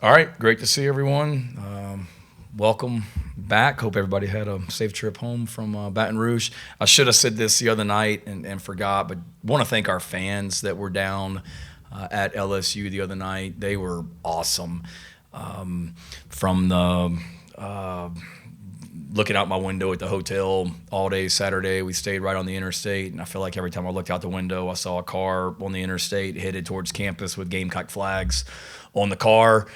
All right, great to see everyone. Welcome back. Hope everybody had a safe trip home from Baton Rouge. I should have said this the other night and forgot, but want to thank our fans that were down at LSU the other night. They were awesome. From the looking out my window at the hotel all day Saturday, we stayed right on the interstate, and I feel like every time I looked out the window, I saw a car on the interstate headed towards campus with Gamecock flags on the car.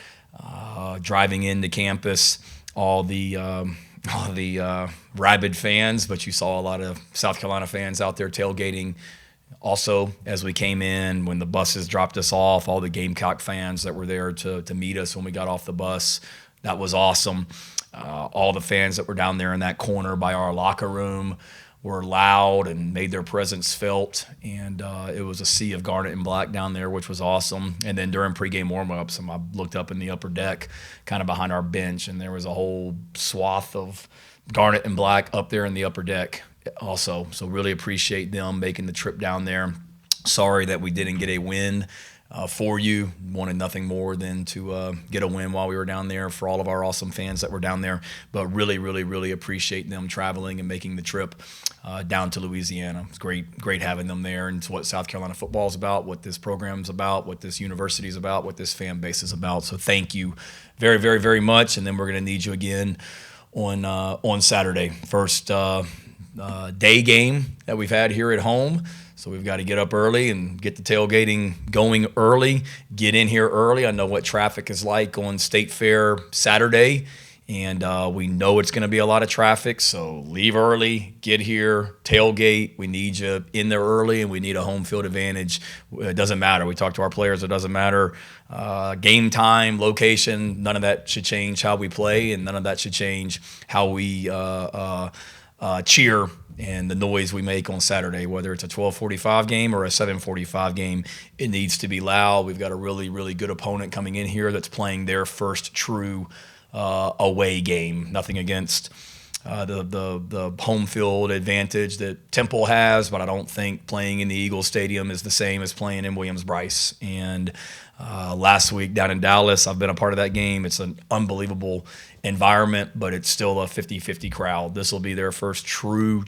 Driving into campus, all the rabid fans, but you saw a lot of South Carolina fans out there tailgating. Also, as we came in, when the buses dropped us off, all the Gamecock fans that were there to meet us when we got off the bus, that was awesome. All the fans that were down there in that corner by our locker room were loud and made their presence felt, and it was a sea of garnet and black down there, which was awesome. And then during pregame warm-ups, I looked up in the upper deck, kind of behind our bench, and there was a whole swath of garnet and black up there in the upper deck also. So really appreciate them making the trip down there. Sorry that we didn't get a win for you. Wanted nothing more than to get a win while we were down there for all of our awesome fans that were down there. But really, really, really appreciate them traveling and making the trip down to Louisiana. It's great having them there. And it's what South Carolina football is about, what this program's about, what this university is about, what this fan base is about. So thank you very, very, very much. And then we're going to need you again on Saturday. First day game that we've had here at home. So we've got to get up early and get the tailgating going early, get in here early. I know what traffic is like on State Fair Saturday, and we know it's going to be a lot of traffic. So leave early, get here, tailgate. We need you in there early, and we need a home field advantage. It doesn't matter. We talk to our players. It doesn't matter. Game time, location, none of that should change how we play, and none of that should change how we cheer and the noise we make on Saturday, whether it's a 12:45 game or a 7:45 game. It needs to be loud. We've got a really, really good opponent coming in here that's playing their first true away game. Nothing against the home field advantage that Temple has, but I don't think playing in the Eagles Stadium is the same as playing in Williams-Brice. And last week down in Dallas, I've been a part of that game. It's an unbelievable environment, but it's still a 50-50 crowd. This will be their first true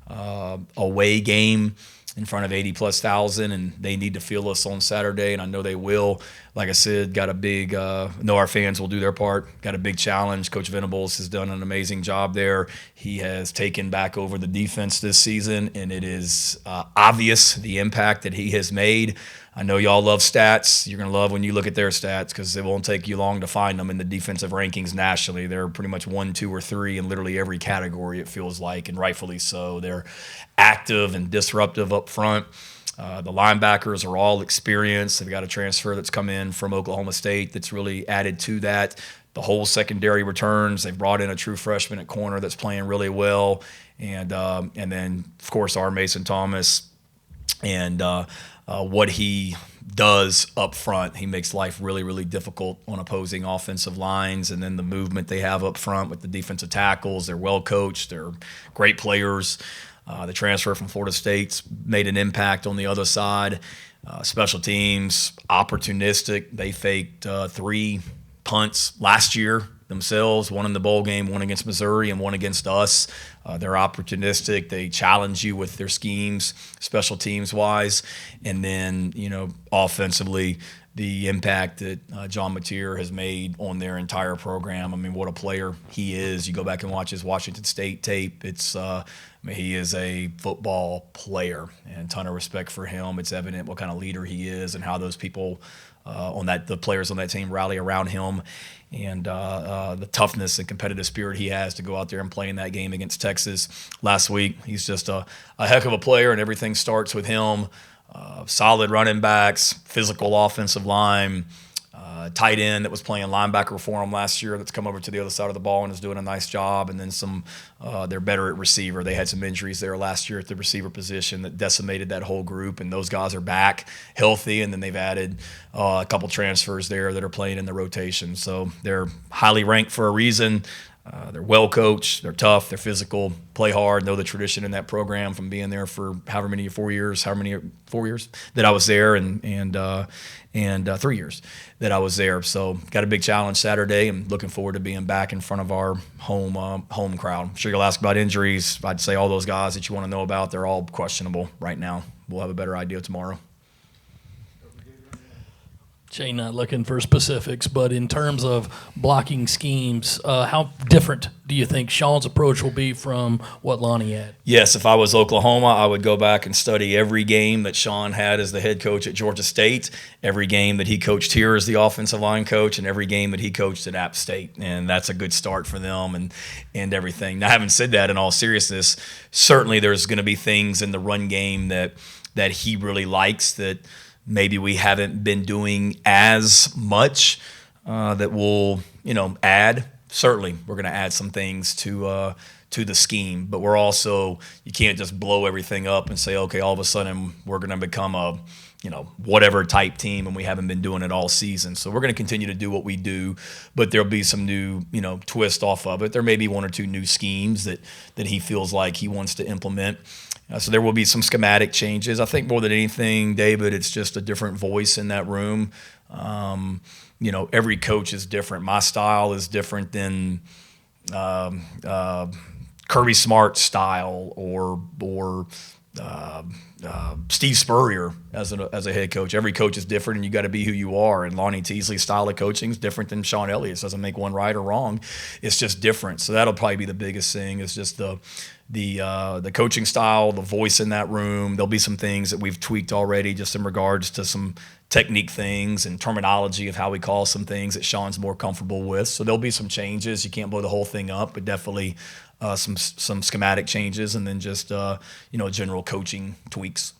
away game in front of 80+ thousand, and they need to feel us on Saturday, and I know they will. Like I said, got a big know our fans will do their part. Got a big challenge. Coach Venables has done an amazing job there. He has taken back over the defense this season, and it is obvious the impact that he has made. I know y'all love stats. You're going to love when you look at their stats because it won't take you long to find them in the defensive rankings nationally. They're pretty much 1, 2, or 3 in literally every category, it feels like, and rightfully so. They're active and disruptive up front. The linebackers are all experienced. They've got a transfer that's come in from Oklahoma State that's really added to that. The whole secondary returns. They've brought in a true freshman at corner that's playing really well. And then, of course, our Mason Thomas and what he does up front. He makes life really, really difficult on opposing offensive lines. And then the movement they have up front with the defensive tackles. They're well coached. They're great players. The transfer from Florida State's made an impact on the other side. Special teams, opportunistic. They faked 3 punts last year themselves, one in the bowl game, one against Missouri, and one against us. They're opportunistic. They challenge you with their schemes, special teams wise. And then, offensively, the impact that John Mateer has made on their entire program. I mean, what a player he is. You go back and watch his Washington State tape. He is a football player, and a ton of respect for him. It's evident what kind of leader he is and how those people the players on that team rally around him, and the toughness and competitive spirit he has to go out there and play in that game against Texas last week. He's just a heck of a player, and everything starts with him. Solid running backs, physical offensive line, tight end that was playing linebacker for him last year that's come over to the other side of the ball and is doing a nice job. And then they're better at receiver. They had some injuries there last year at the receiver position that decimated that whole group, and those guys are back healthy. And then they've added a couple transfers there that are playing in the rotation. So they're highly ranked for a reason. They're well coached. They're tough. They're physical. Play hard. Know the tradition in that program from being there for however many 4 years that I was there, and 3 years that I was there. So got a big challenge Saturday, and looking forward to being back in front of our home crowd. I'm sure you'll ask about injuries. I'd say all those guys that you want to know about, they're all questionable right now. We'll have a better idea tomorrow. Shane, not looking for specifics, but in terms of blocking schemes, how different do you think Sean's approach will be from what Lonnie had? Yes, if I was Oklahoma, I would go back and study every game that Sean had as the head coach at Georgia State, every game that he coached here as the offensive line coach, and every game that he coached at App State. And that's a good start for them and everything. Now, having said that, in all seriousness, certainly there's going to be things in the run game that he really likes that maybe we haven't been doing as much that we'll, add. Certainly, we're going to add some things to the scheme, but we're also, you can't just blow everything up and say, okay, all of a sudden we're going to become a, whatever type team, and we haven't been doing it all season. So we're going to continue to do what we do, but there'll be some new, twist off of it. There may be one or two new schemes that he feels like he wants to implement. So there will be some schematic changes. I think more than anything, David, it's just a different voice in that room. Every coach is different. My style is different than Kirby Smart's style or Steve Spurrier as a head coach. Every coach is different, and you got to be who you are. And Lonnie Teasley's style of coaching is different than Sean Elliott's. Doesn't make one right or wrong. It's just different. So that'll probably be the biggest thing. Is just the coaching style, the voice in that room. There'll be some things that we've tweaked already, just in regards to some technique things and terminology of how we call some things that Sean's more comfortable with. So there'll be some changes. You can't blow the whole thing up, but definitely some schematic changes, and then just general coaching tweaks.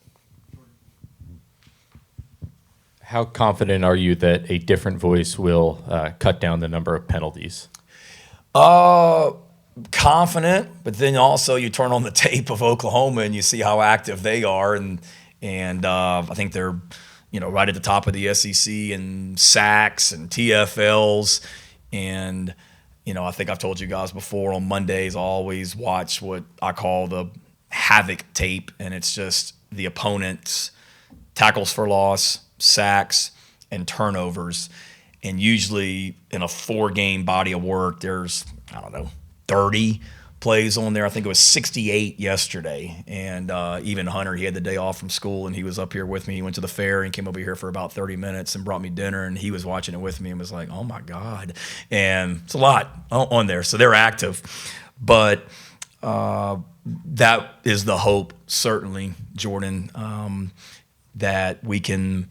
How confident are you that a different voice will cut down the number of penalties? Confident, but then also you turn on the tape of Oklahoma and you see how active they are, and I think they're right at the top of the SEC in sacks and TFLs, and I think I've told you guys before, on Mondays I always watch what I call the havoc tape, and it's just the opponent's tackles for loss, sacks, and turnovers. And usually in a 4-game body of work, there's, 30 plays on there. I think it was 68 yesterday. And even Hunter, he had the day off from school, and he was up here with me. He went to the fair and came over here for about 30 minutes and brought me dinner, and he was watching it with me and was like, oh my God. And it's a lot on there. So they're active. But that is the hope, certainly, Jordan, that we can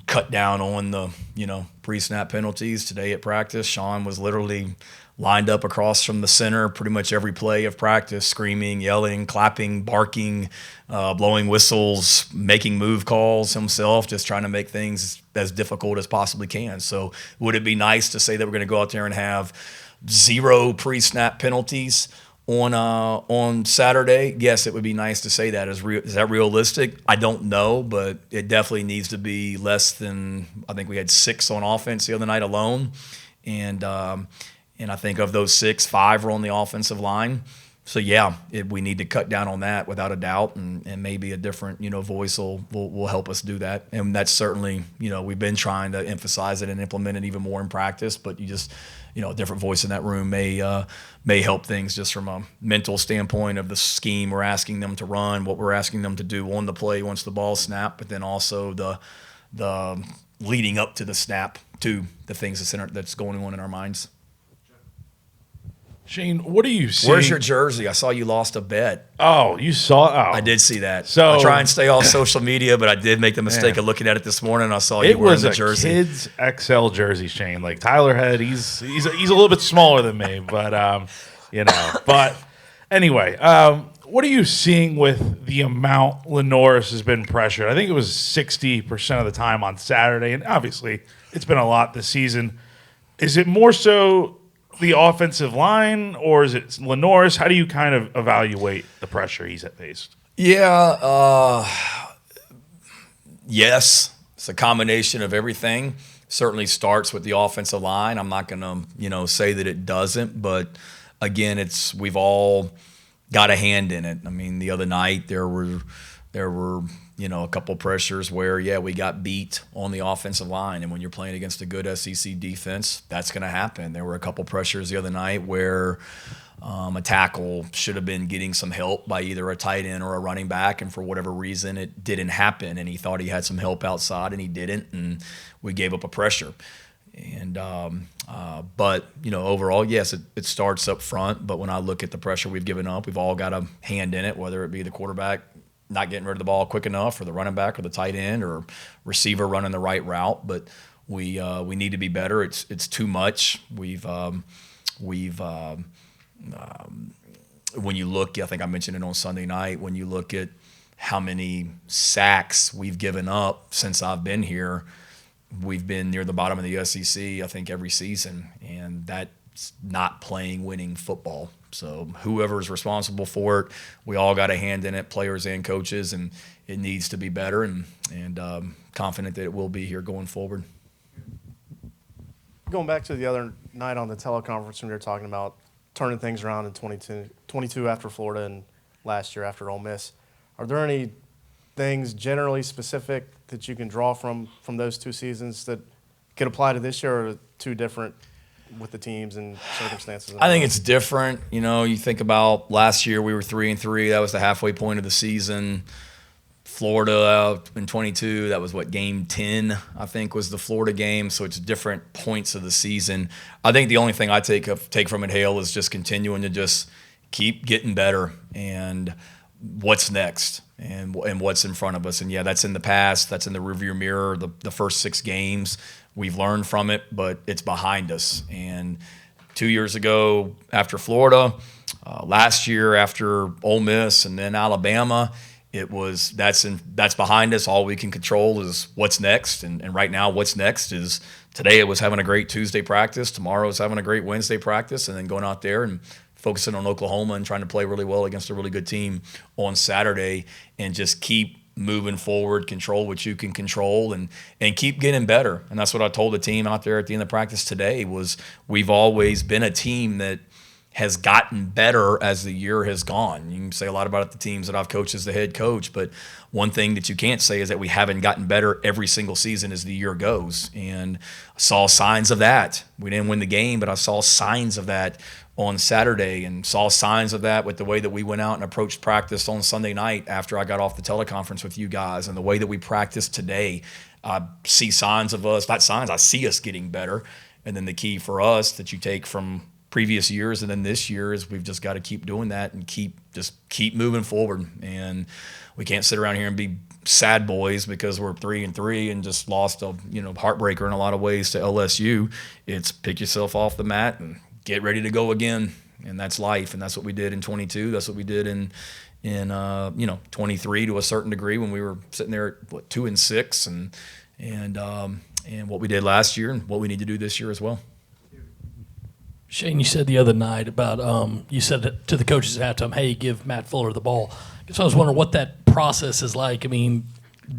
cut down on the, pre-snap penalties. Today at practice, Sean was literally lined up across from the center pretty much every play of practice, screaming, yelling, clapping, barking, blowing whistles, making move calls himself, just trying to make things as difficult as possibly can. So would it be nice to say that we're going to go out there and have 0 pre-snap penalties on Saturday? Yes, it would be nice to say that. Is that realistic? I don't know, but it definitely needs to be less than, I think we had 6 on offense the other night alone. And I think of those 6, 5 were on the offensive line. So yeah, we need to cut down on that without a doubt, and maybe a different voice will help us do that. And that's certainly we've been trying to emphasize it and implement it even more in practice. But you just a different voice in that room may help things just from a mental standpoint of the scheme we're asking them to run, what we're asking them to do on the play once the ball snapped, but then also the leading up to the snap too, the things that's going on in our minds. Shane, what are you seeing? Where's your jersey? I saw you lost a bet. Oh, you saw? Oh. I did see that. So, I try and stay off social media, but I did make the mistake of looking at it this morning. I saw you wearing the jersey. It was a kids XL jersey, Shane. Like Tyler had, he's a little bit smaller than me, but But anyway, what are you seeing with the amount Lenoris has been pressured? I think it was 60% of the time on Saturday, and obviously it's been a lot this season. Is it more so the offensive line, or is it Lenoris? How do you kind of evaluate the pressure he's faced? Yeah, yes, it's a combination of everything. certainly starts with the offensive line. I'm not going to, say that it doesn't, but again, we've all got a hand in it. I mean, the other night there were a couple pressures where we got beat on the offensive line, and when you're playing against a good SEC defense, that's going to happen. There were a couple pressures the other night where a tackle should have been getting some help by either a tight end or a running back, and for whatever reason it didn't happen, and he thought he had some help outside and he didn't, and we gave up a pressure. And but overall, yes, it starts up front, but when I look at the pressure we've given up, we've all got a hand in it, whether it be the quarterback not getting rid of the ball quick enough, or the running back, or the tight end, or receiver running the right route. But we need to be better. It's too much. When you look, I think I mentioned it on Sunday night, when you look at how many sacks we've given up since I've been here, we've been near the bottom of the SEC, I think, every season, and that's not playing winning football. So whoever's responsible for it, we all got a hand in it, players and coaches, and it needs to be better, and confident that it will be here going forward. Going back to the other night on the teleconference when we were talking about turning things around in 22 after Florida and last year after Ole Miss, are there any things generally specific that you can draw from those two seasons that could apply to this year, or two different with the teams and circumstances? I think it's different. You think about last year, we were 3-3. That was the halfway point of the season. Florida in 22, that was game 10, I think, was the Florida game. So it's different points of the season. I think the only thing I take from it, Hale, is just continuing to just keep getting better, and what's next, and what's in front of us. And that's in the past. That's in the rearview mirror. The first 6 games, we've learned from it, but it's behind us. And 2 years ago after Florida, last year after Ole Miss, and then Alabama, that's behind us. All we can control is what's next. And right now, what's next is today it was having a great Tuesday practice. Tomorrow is having a great Wednesday practice, and then going out there and focusing on Oklahoma and trying to play really well against a really good team on Saturday, and just keep moving forward, control what you can control, and keep getting better. And that's what I told the team out there at the end of practice today, was we've always been a team that has gotten better as the year has gone. You can say a lot about it, the teams that I've coached as the head coach, but one thing that you can't say is that we haven't gotten better every single season as the year goes. And I saw signs of that. We didn't win the game, but I saw signs of that on Saturday, and saw signs of that with the way that we went out and approached practice on Sunday night after I got off the teleconference with you guys, and the way that we practiced today. I see signs of us, not signs, I see us getting better. And then the key for us that you take from previous years and then this year is we've just got to keep doing that and keep moving forward. And we can't sit around here and be sad boys because we're 3-3 and just lost a heartbreaker in a lot of ways to LSU. It's pick yourself off the mat and get ready to go again, and that's life. And that's what we did in 22. That's what we did in 23 to a certain degree when we were sitting there at 2-6, and what we did last year and what we need to do this year as well. Shane, you said the other night about you said to the coaches at halftime, "Hey, give Matt Fuller the ball." So I was wondering what that process is like. I mean,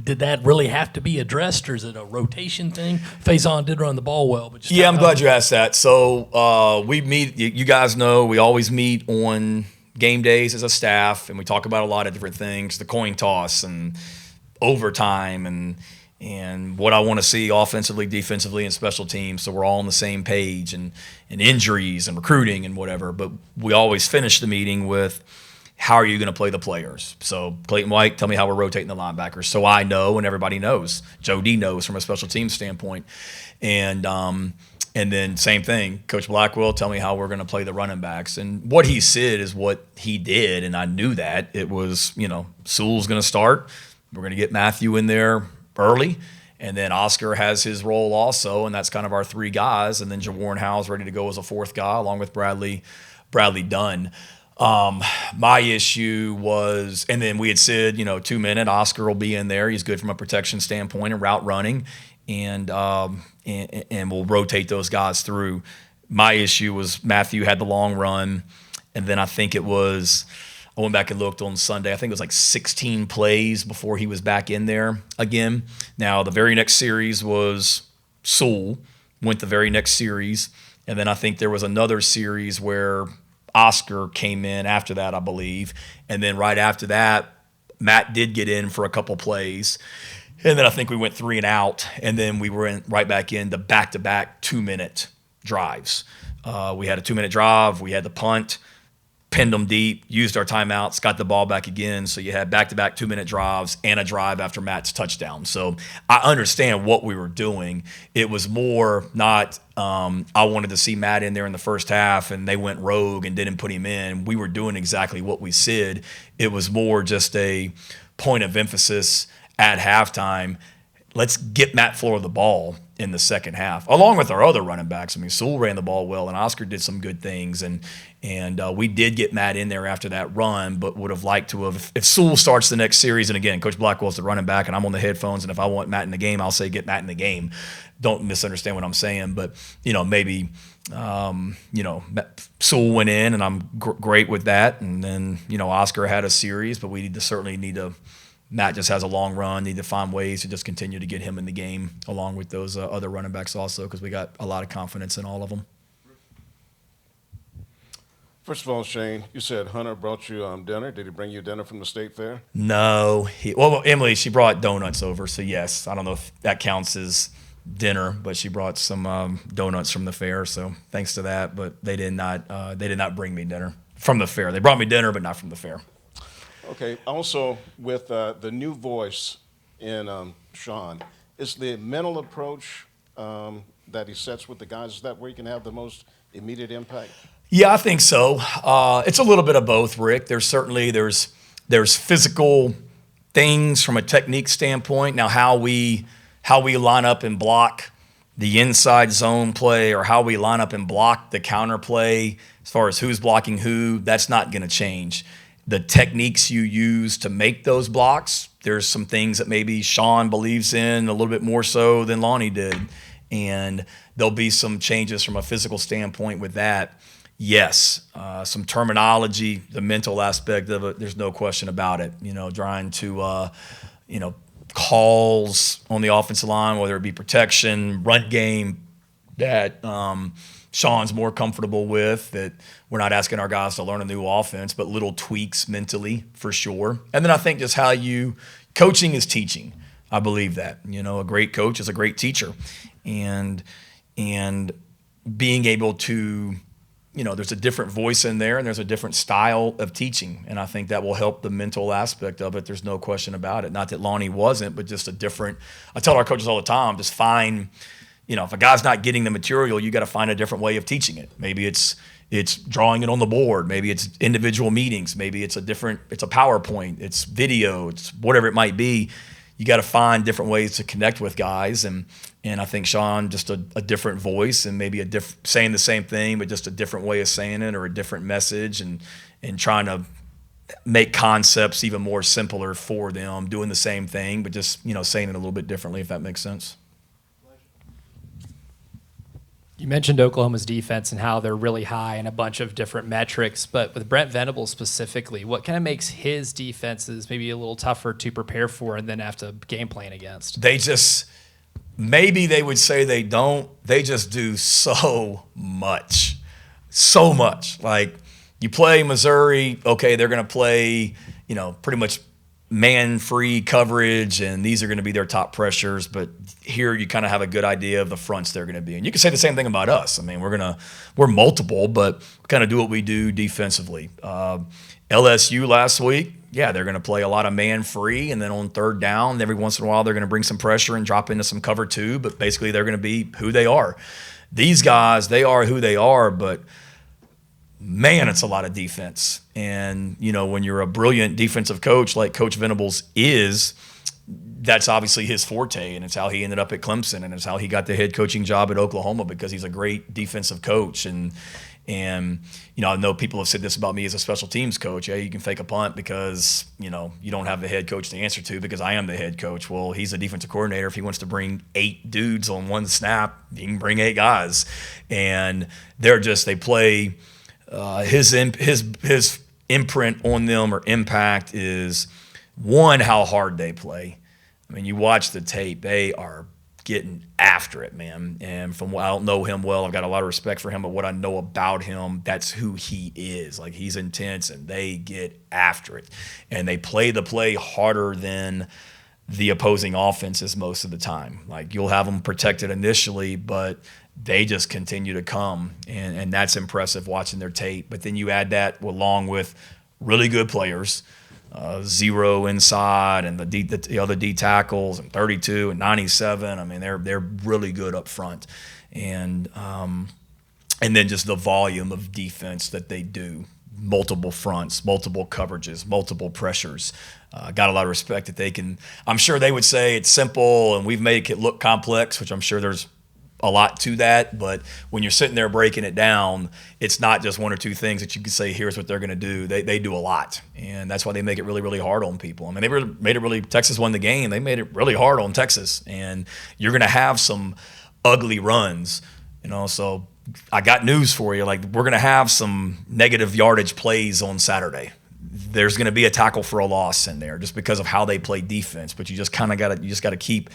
did that really have to be addressed, or is it a rotation thing? Faison did run the ball well, but just I'm glad you asked that. So we meet. You guys know we always meet on game days as a staff, and we talk about a lot of different things: the coin toss and overtime, and what I want to see offensively, defensively, and special teams. So we're all on the same page, and injuries and recruiting and whatever. But we always finish the meeting with, how are you going to play the players? So Clayton White, tell me how we're rotating the linebackers. So I know, and everybody knows. Joe D knows from a special team standpoint. And then same thing, Coach Blackwell, tell me how we're going to play the running backs. And what he said is what he did, and I knew that. It was, Sewell's going to start. We're going to get Matthew in there early. And then Oscar has his role also, and that's kind of our 3 guys. And then Jawarn Howell's ready to go as a 4th guy, along with Bradley Dunn. My issue was, and then we had said, 2-minute, Oscar will be in there. He's good from a protection standpoint and route running, and we'll rotate those guys through. My issue was Matthew had the long run, and then I think it was, I went back and looked on Sunday. I think it was like 16 plays before he was back in there again. Now, the very next series was Sewell went the very next series. And then I think there was another series where Oscar came in after that, I believe. And then right after that, Matt did get in for a couple plays. And then I think we went 3 and out. And then we were right back into back-to-back 2-minute drives. We had a 2-minute drive. We had the punt, pinned them deep, used our timeouts, got the ball back again. So you had back-to-back 2-minute drives and a drive after Matt's touchdown. So I understand what we were doing. It was more not I wanted to see Matt in there in the first half and they went rogue and didn't put him in. We were doing exactly what we said. It was more just a point of emphasis at halftime. Let's get Matt Fuller the ball in the second half, along with our other running backs. I mean, Sewell ran the ball well, and Oscar did some good things, and we did get Matt in there after that run, but would have liked to have. If Sewell starts the next series, and again, Coach Blackwell's the running back, and I'm on the headphones, and if I want Matt in the game, I'll say get Matt in the game. Don't misunderstand what I'm saying, but maybe Sewell went in, and I'm great with that, and then Oscar had a series, but we certainly need to. Matt just has a long run. Need to find ways to just continue to get him in the game along with those other running backs also, because we got a lot of confidence in all of them. First of all, Shane, you said Hunter brought you dinner. Did he bring you dinner from the state fair? No. Emily, she brought donuts over, so yes. I don't know if that counts as dinner, but she brought some donuts from the fair, so thanks to that. But they did not bring me dinner from the fair. They brought me dinner, but not from the fair. Okay. Also, with the new voice in Sean, is the mental approach that he sets with the guys, is that where you can have the most immediate impact? Yeah, I think so. It's a little bit of both, Rick. There's physical things from a technique standpoint. Now, how we line up and block the inside zone play, or how we line up and block the counter play, as far as who's blocking who, that's not going to change. The techniques you use to make those blocks, there's some things that maybe Sean believes in a little bit more so than Lonnie did. And there'll be some changes from a physical standpoint with that. Yes, some terminology, the mental aspect of it, there's no question about it. Trying to, calls on the offensive line, whether it be protection, run game, that Sean's more comfortable with, that we're not asking our guys to learn a new offense, but little tweaks mentally for sure. And then I think just coaching is teaching. I believe that. A great coach is a great teacher. And being able to, there's a different voice in there and there's a different style of teaching. And I think that will help the mental aspect of it. There's no question about it. Not that Lonnie wasn't, but just I tell our coaches all the time, just find, if a guy's not getting the material, you got to find a different way of teaching it. Maybe it's drawing it on the board. Maybe it's individual meetings. Maybe it's a PowerPoint. It's video. It's whatever it might be. You got to find different ways to connect with guys. And I think Sean, just a different voice and maybe saying the same thing, but just a different way of saying it, or a different message, and trying to make concepts even more simpler for them, doing the same thing, but just, saying it a little bit differently, if that makes sense. You mentioned Oklahoma's defense and how they're really high in a bunch of different metrics, but with Brent Venables specifically, what kind of makes his defenses maybe a little tougher to prepare for and then have to game plan against? Maybe they would say they don't. They just do so much. So much. Like, you play Missouri, okay, they're going to play, pretty much man-free coverage, and these are going to be their top pressures. But here you kind of have a good idea of the fronts they're going to be. And you can say the same thing about us. I mean, we're multiple, but we kind of do what we do defensively. LSU last week, yeah, they're going to play a lot of man-free, and then on third down, every once in a while, they're going to bring some pressure and drop into some cover two, but basically they're going to be who they are. These guys, they are who they are, but man, it's a lot of defense. And, when you're a brilliant defensive coach like Coach Venables is, that's obviously his forte, and it's how he ended up at Clemson, and it's how he got the head coaching job at Oklahoma, because he's a great defensive coach. And I know people have said this about me as a special teams coach. Yeah, you can fake a punt because, you don't have the head coach to answer to, because I am the head coach. Well, he's a defensive coordinator. If he wants to bring 8 dudes on one snap, he can bring 8 guys. And they play his imprint on them, or impact, is, one, how hard they play. I mean, you watch the tape, they are getting after it, man. And from what I don't know him well, I've got a lot of respect for him, but what I know about him, that's who he is. Like, he's intense, and they get after it. And they play the play harder than the opposing offenses most of the time. Like, you'll have them protected initially, but they just continue to come, and that's impressive watching their tape. But then you add that along with really good players, zero inside, and the other D tackles, and 32 and 97. I mean, they're really good up front, and then just the volume of defense that they do. Multiple fronts, multiple coverages, multiple pressures. Got a lot of respect that they can. I'm sure they would say it's simple and we've made it look complex, which I'm sure there's a lot to that. But when you're sitting there breaking it down, it's not just one or two things that you can say, here's what they're going to do. They do a lot. And that's why they make it really, really hard on people. I mean, Texas won the game. They made it really hard on Texas. And you're going to have some ugly runs, so I got news for you. Like, we're going to have some negative yardage plays on Saturday. There's going to be a tackle for a loss in there just because of how they play defense. But you just kind of got to keep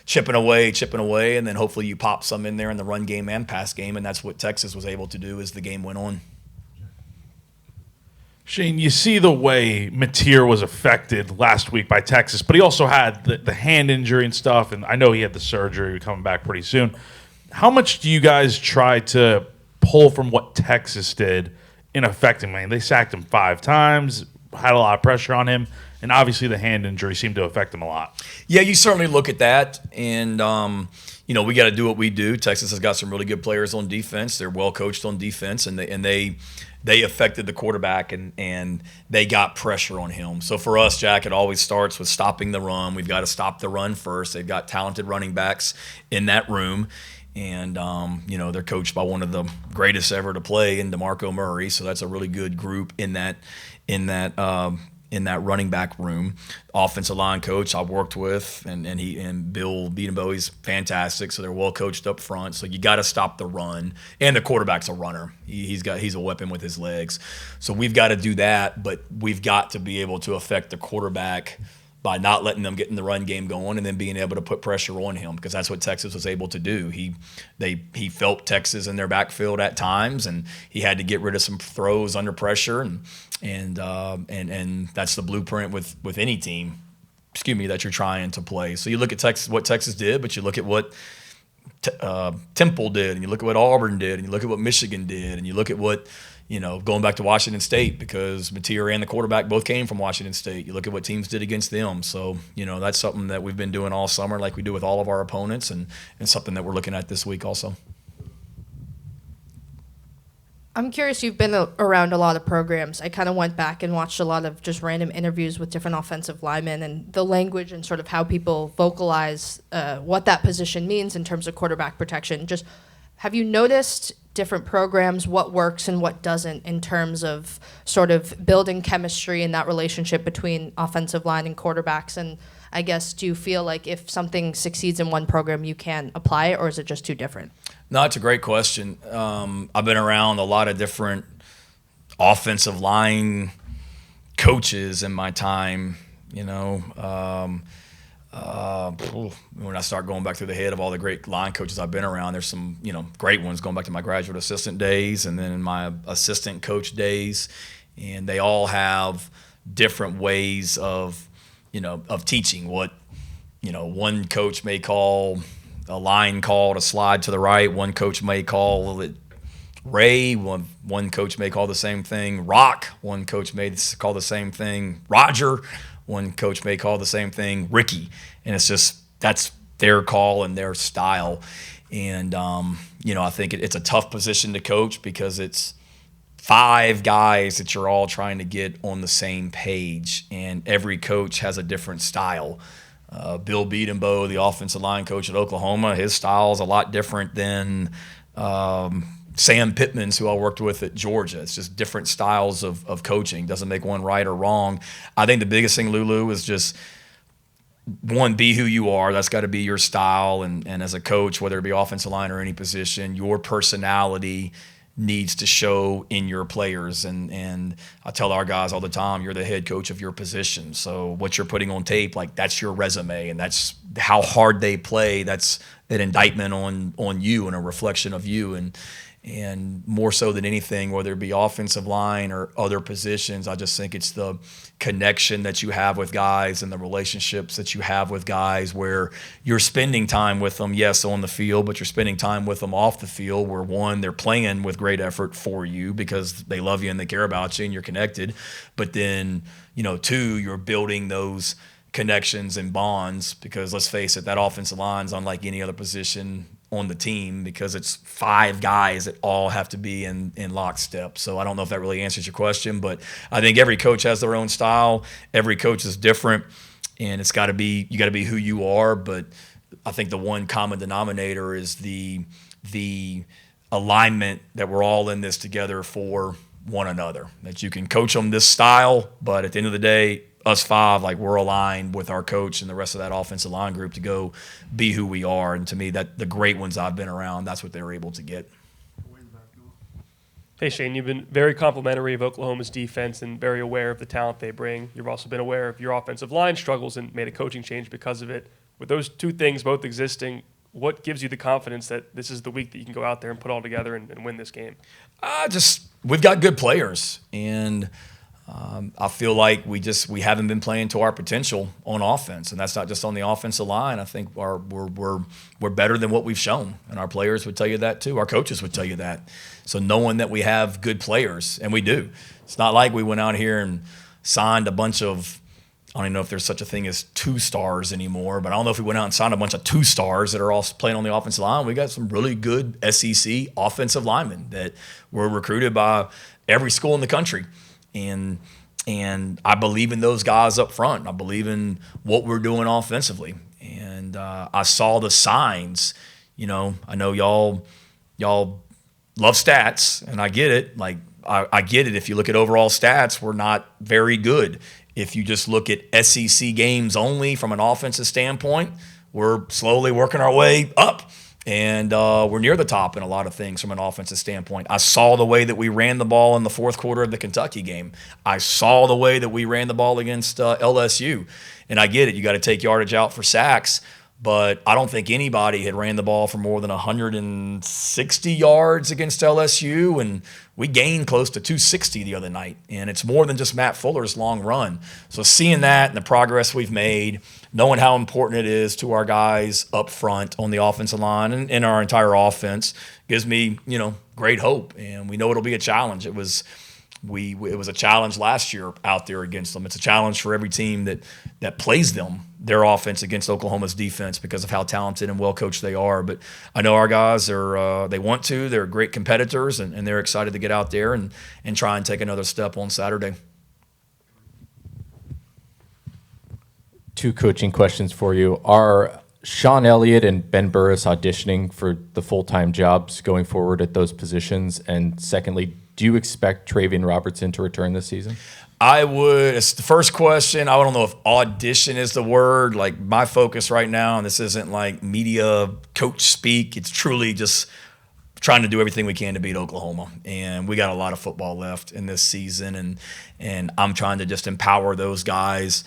chipping away, and then hopefully you pop some in there in the run game and pass game, and that's what Texas was able to do as the game went on. Shane, you see the way Mateer was affected last week by Texas, but he also had the hand injury and stuff, and I know he had the surgery coming back pretty soon. How much do you guys try to pull from what Texas did in affecting him? I mean, they sacked him 5 times, had a lot of pressure on him, and obviously the hand injury seemed to affect him a lot. Yeah, you certainly look at that, and we got to do what we do. Texas has got some really good players on defense. They're well coached on defense, and they affected the quarterback, and they got pressure on him. So for us, Jack, it always starts with stopping the run. We've got to stop the run first. They've got talented running backs in that room. And, they're coached by one of the greatest ever to play in DeMarco Murray. So that's a really good group in that running back room. Offensive line coach I worked with, and Bill Beatenbow, he's fantastic. So they're well coached up front. So you got to stop the run, and the quarterback's a runner. He's a weapon with his legs. So we've got to do that, but we've got to be able to affect the quarterback by not letting them get in the run game going, and then being able to put pressure on him, because that's what Texas was able to do. He felt Texas in their backfield at times, and he had to get rid of some throws under pressure, and that's the blueprint with any team, that you're trying to play. So you look at what Texas did, but you look at what Temple did, and you look at what Auburn did, and you look at what Michigan did, and you look at what going back to Washington State, because Mateer and the quarterback both came from Washington State. You look at what teams did against them. So, that's something that we've been doing all summer, like we do with all of our opponents, and something that we're looking at this week also. I'm curious, you've been around a lot of programs. I kind of went back and watched a lot of just random interviews with different offensive linemen, and the language and sort of how people vocalize what that position means in terms of quarterback protection. Just, have you noticed different programs, what works and what doesn't, in terms of sort of building chemistry and that relationship between offensive line and quarterbacks? And I guess, do you feel like if something succeeds in one program, you can apply it, or is it just too different? No, it's a great question. I've been around a lot of different offensive line coaches in my time, when I start going back through the head of all the great line coaches I've been around, there's some, great ones going back to my graduate assistant days and then in my assistant coach days. And they all have different ways of teaching what, one coach may call a line call to slide to the right. One coach may call it Ray. One coach may call the same thing Rock. One coach may call the same thing Roger. One coach may call the same thing Ricky. And it's just, that's their call and their style. And, I think it's a tough position to coach, because it's 5 guys that you're all trying to get on the same page, and every coach has a different style. Bill Beatenbow, the offensive line coach at Oklahoma, his style is a lot different than Sam Pittman's, who I worked with at Georgia. It's just different styles of coaching. Doesn't make one right or wrong. I think the biggest thing, Lulu, is just, one, be who you are. That's got to be your style. And as a coach, whether it be offensive line or any position, your personality needs to show in your players. And I tell our guys all the time, you're the head coach of your position. So what you're putting on tape, like that's your resume, and that's how hard they play. That's an indictment on you and a reflection of you. And more so than anything, whether it be offensive line or other positions, I just think it's the connection that you have with guys and the relationships that you have with guys where you're spending time with them, yes, on the field, but you're spending time with them off the field where, one, they're playing with great effort for you because they love you and they care about you and you're connected. But then, two, you're building those connections and bonds because, let's face it, that offensive line's unlike any other position on the team because it's 5 guys that all have to be in lockstep. So I don't know if that really answers your question, but I think every coach has their own style. Every coach is different, and you got to be who you are. But I think the one common denominator is the alignment that we're all in this together for one another. That you can coach them this style, but at the end of the day, us 5, like, we're aligned with our coach and the rest of that offensive line group to go be who we are. And to me, that the great ones I've been around, that's what they're able to get. Hey, Shane, you've been very complimentary of Oklahoma's defense and very aware of the talent they bring. You've also been aware of your offensive line struggles and made a coaching change because of it. With those two things both existing, what gives you the confidence that this is the week that you can go out there and put all together and win this game? We've got good players, and I feel like we haven't been playing to our potential on offense, and that's not just on the offensive line. I think we're better than what we've shown, and our players would tell you that too. Our coaches would tell you that. So knowing that we have good players, and we do, it's not like we went out here and signed a bunch of, I don't even know if there's such a thing as 2 stars anymore, but I don't know if we went out and signed a bunch of 2 stars that are all playing on the offensive line. We got some really good SEC offensive linemen that were recruited by every school in the country. And I believe in those guys up front. I believe in what we're doing offensively. And I saw the signs. I know y'all love stats, and I get it. Like, I get it. If you look at overall stats, we're not very good. If you just look at SEC games only from an offensive standpoint, we're slowly working our way up. And we're near the top in a lot of things from an offensive standpoint. I saw the way that we ran the ball in the fourth quarter of the Kentucky game. I saw the way that we ran the ball against LSU. And I get it. You got to take yardage out for sacks. But I don't think anybody had ran the ball for more than 160 yards against LSU, and we gained close to 260 the other night. And it's more than just Matt Fuller's long run. So seeing that and the progress we've made, knowing how important it is to our guys up front on the offensive line and our entire offense gives me, great hope. And we know it'll be a challenge. It was a challenge last year out there against them. It's a challenge for every team that plays them, their offense against Oklahoma's defense, because of how talented and well coached they are. But I know our guys are they want to. They're great competitors, and they're excited to get out there and try and take another step on Saturday. 2 coaching questions for you. Are Sean Elliott and Ben Burris auditioning for the full-time jobs going forward at those positions? And secondly, do you expect Travian Robertson to return this season? I would. It's the first question. I don't know if audition is the word. Like, my focus right now, and this isn't like media coach speak, it's truly just trying to do everything we can to beat Oklahoma. And we got a lot of football left in this season, and I'm trying to just empower those guys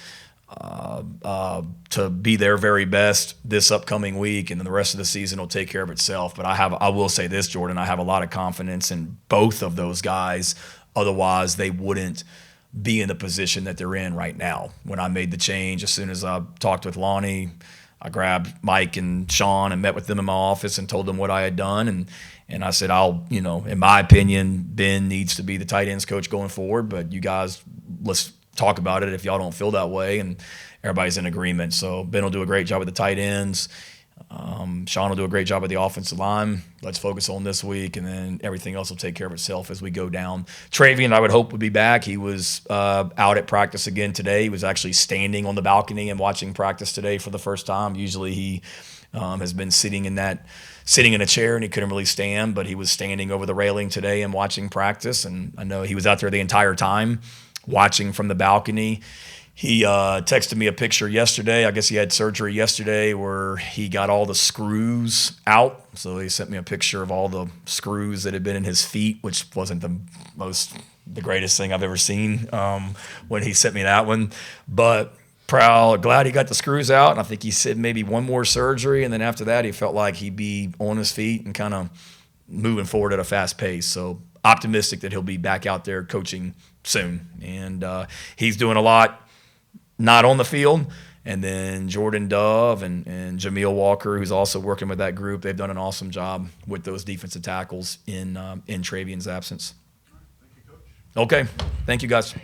to be their very best this upcoming week, and then the rest of the season will take care of itself. But I will say this, Jordan, I have a lot of confidence in both of those guys. Otherwise, they wouldn't be in the position that they're in right now. When I made the change, as soon as I talked with Lonnie, I grabbed Mike and Sean and met with them in my office and told them what I had done. And I said, in my opinion, Ben needs to be the tight ends coach going forward, but you guys, let's talk about it if y'all don't feel that way. And everybody's in agreement. So Ben will do a great job with the tight ends. Sean will do a great job with the offensive line. Let's focus on this week, and then everything else will take care of itself as we go down. Travian, I would hope, would be back. He was out at practice again today. He was actually standing on the balcony and watching practice today for the first time. Usually he has been sitting in a chair, and he couldn't really stand, but he was standing over the railing today and watching practice. And I know he was out there the entire time watching from the balcony. He texted me a picture yesterday. I guess he had surgery yesterday where he got all the screws out. So he sent me a picture of all the screws that had been in his feet, which wasn't the greatest thing I've ever seen when he sent me that one. But glad he got the screws out. And I think he said maybe one more surgery. And then after that, he felt like he'd be on his feet and kind of moving forward at a fast pace. So optimistic that he'll be back out there coaching soon. And he's doing a lot not on the field. And then Jordan Dove and Jameel Walker, who's also working with that group, they've done an awesome job with those defensive tackles in Travion's absence. Okay. Thank you, guys.